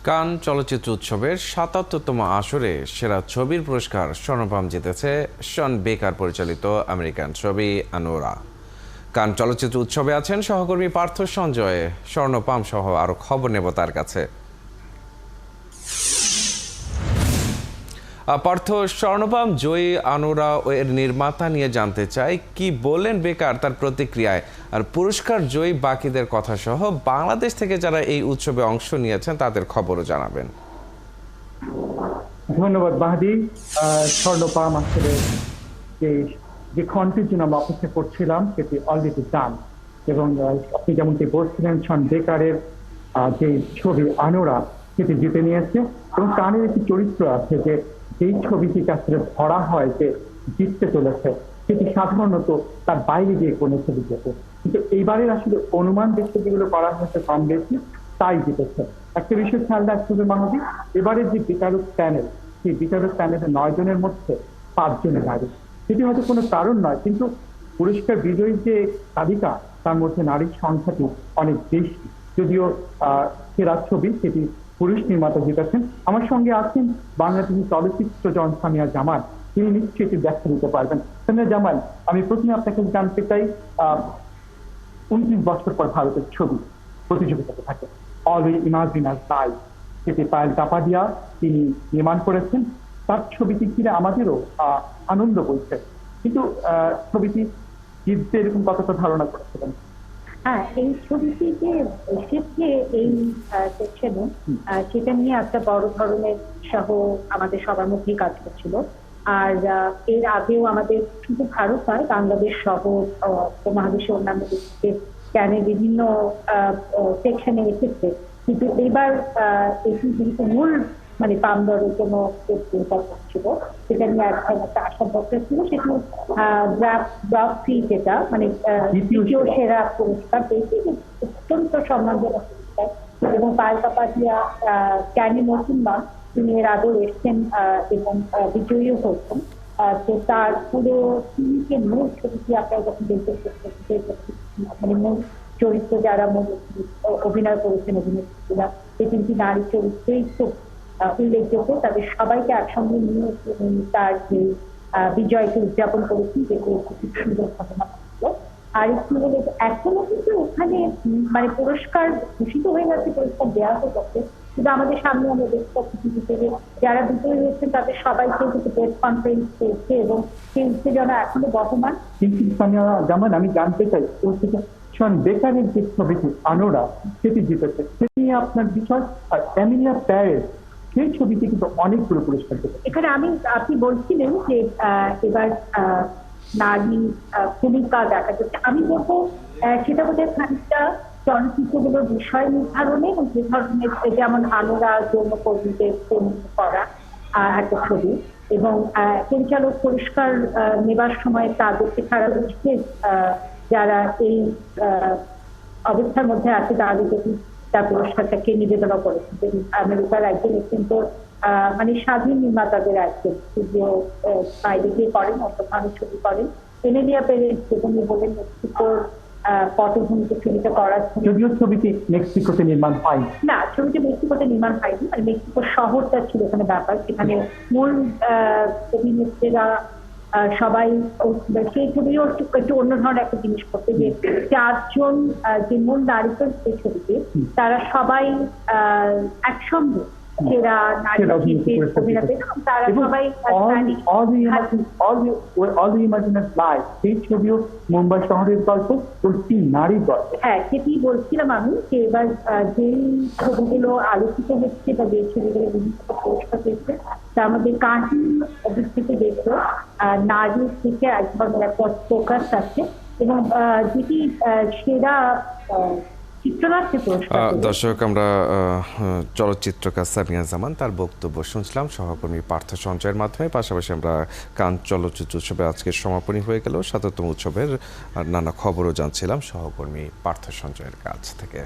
কান চলচ্চিত্র উৎসবের ৭৭তম আসরে সেরা ছবির পুরস্কার স্বর্ণপাম জিতেছে শন বেকার পরিচালিত আমেরিকান ছবি আনোরা। কান চলচ্চিত্র উৎসবে আছেন সহকর্মী পার্থ সঞ্জয়। স্বর্ণপাম সহ আরো খবর নেব তার কাছে। পার্থ, স্বর্ণপাম জয়ী আনোরা এর নির্মাতা নিয়ে জানতে চাই, কি বললেন বেকার তার প্রতিক্রিয়ায়, আর পুরস্কার জয়ী বাকিদের কথা সহ বাংলাদেশ থেকে যারা এই উৎসবে অংশ নিয়েছেন তাদের খবরও জানাবেন। ধন্যবাদ মাহাদি। স্বর্ণপাম আসলে যে কন্টেন্ট জন্য আমরা অপেক্ষা করছিলাম সেটি অলরেডি ডান, এবং আপনি যেমনটি বলছিলেন শন বেকারের যে ছবি আনোরা সেটি জিতে নিয়েছে, এবং কানের একটি চরিত্র আছে যে যেই ছবিটিকে আসলে ধরা হয় যে জিততে চলেছে সেটি সাধারণত তার বাইরে গিয়ে কোনো ছবি যেতে, কিন্তু এইবারের আসলে অনুমান যে ছবিগুলো করা হয়েছে কম বেশি তাই জিতেছে। একটা বিষয় খেয়াল রাখতে হবে মাহাদি, এবারের যে বিচারক প্যানেল, সেই বিচারক প্যানেলের 9 জনের মধ্যে 5 জনের নারী। সেটি হয়তো কোনো কারণ নয়, কিন্তু পুরস্কার বিজয়ী যে তালিকা তার মধ্যে নারীর সংখ্যাটি অনেক বেশি। যদিও সেরা ছবি সেটি পুরুষ নির্মাতা জিতেছেন। আমার সঙ্গে আছেন বাংলাদেশি চলচ্চিত্র জন সামিয়া জামান, তিনি নিশ্চয়ই এটি ব্যাখ্যা দিতে পারবেন। সামিয়া জামান, আমি প্রথমে আপনাকে জানতে চাই, 29 বছর পর ভারতের ছবি প্রতিযোগিতাতে থাকে all we imagine us life, সেটি পায়েল কাপাডিয়া তিনি নির্মাণ করেছেন। তার ছবিটি ঘিরে আমাদেরও আনন্দ বইছে, কিন্তু ছবিটি জিতবে এরকম কতটা ধারণা করেছিলেন? হ্যাঁ, এই ছবিটি যে এসেছে এই সেকশনে, সেটা নিয়ে একটা বড় ধরনের সহ আমাদের সবার মধ্যেই কাজ করছিল। আর এর আগেও আমাদের শুধু ভারত নয়, বাংলাদেশ সহ উপমহাদেশের অন্যান্য দেশে ক্যানের বিভিন্ন সেকশনে এসেছে, কিন্তু এবার এটি কিন্তু মূল পামদরের জন্য ছিল, সেটা নিয়ে একটা আশঙ্কা ছিল। সেটি গ্রাফ ফি, যেটা দ্বিতীয় সেরা পুরস্কার পেয়েছে, অত্যন্ত সম্মানজনক পুরস্কার। এবং পায়েল কাপাডিয়া ক্যানি নতুন নন, তিনি এর আগেও এসছেন এবং বিজয়ীও হয়েছেন। তো তার পুরো টিমকে মূল ছবিটি আপনারা যখন দেখতে মূল চরিত্র যারা অভিনয় করেছেন, অভিনেত্রীরা, এই তিনটি নারী চরিত্রেই খুব উল্লেখযোগ্য। তাদের সবাইকে একসঙ্গে নিয়ে তার যে বিজয়কে উদযাপন করেছি, যেটি খুব সুন্দর ঘটনা ছিল। আর একটু বলে এখনো কিন্তু ওখানে পুরস্কার ঘোষিত হয়ে গেছে, পুরস্কার দেওয়া হয়ে গেছে, কিন্তু আমাদের সামনে আমরা দেখতে পাচ্ছি যে যারা বিজয়ী হয়েছেন তাদের সবাইকে কিন্তু প্রেস কনফারেন্স পেয়েছে, এবং সেই উত্তেজনা এখনো বহমান। কিন্তু যেমন আমি জানতে চাই, শন বেকারের যে ছবিটি আনোরা সেটি জিতেছে, সেটি নিয়ে আপনার বিষয়। আর এমিলিয়া প্যারেস, সেই ছবিটি কিন্তু অনেকগুলো পুরস্কার পেয়েছে। এখানে আপনি বলছিলেন যে এবার নারী ভূমিকা দেখা যাচ্ছে, আমি বলবো সেটা বোধহয় খানিকটা চলচ্চিত্রগুলোর বিষয় নির্ধারণে, যে ধরনের, যেমন আনোরা যৌনকর্মীদের করা একটা ছবি, এবং পরিচালক পুরস্কার নেবার সময় তাদেরকে ছাড়া যারা এই অবস্থার মধ্যে আছে তাদের যদি তার পুরস্কারটাকে নিবেদন করেছেন। আমেরিকার একজন অত্যন্ত স্বাধীন নির্মাতাদের একজন, বাইরে গিয়ে করেন, অন্যভাবে ছবি করেন। এমিলিয়া পেরেজ, যেখানে বলেন মেক্সিকোর পটভূমিতে ছবিটা করার, যদিও ছবিটি মেক্সিকোতে নির্মাণ হয়নি। না, ছবিটি মেক্সিকোতে নির্মাণ হয়নি, মেক্সিকোর শহরটা ছিল এখানে ব্যাপার। সেখানে মূল অভিনেত্রীরা সবাই, সেই ছবিও একটু অন্য ধরনের একটা জিনিস করতে, যে 4 জন যে মূল নারী এই ছবিতে, তারা সবাই একসঙ্গে সেরা নারী অভিনেত্রী, তারা সবাই সেই ছবিও মুম্বাই শহরের গল্প, 3 নারীর গল্প। হ্যাঁ, সেটি বলছিলাম আমি, যে এবার যেই ছবিগুলো আলোচিত হচ্ছে বা যে ছবিগুলো বিভিন্ন পুরস্কার পেয়েছে, তার মধ্যে কাহিনী দৃষ্টিতে দেখলো নারীর দিকে এক ধরনের একটা ফোকাস আছে, এবং যেটি সেরা চিত্রনাট্য পুরস্কার। দর্শক, আমরা চলচ্চিত্রকার সামিয়া জামান তার বক্তব্য শুনছিলাম সহকর্মী পার্থ সঞ্জয়ের মাধ্যমে। পাশাপাশি আমরা কান চলচ্চিত্র উৎসবে আজকের সমাপনী হয়ে গেল ৭৭তম উৎসবের নানা খবরও জানছিলাম সহকর্মী পার্থ সঞ্জয়ের কাছ থেকে।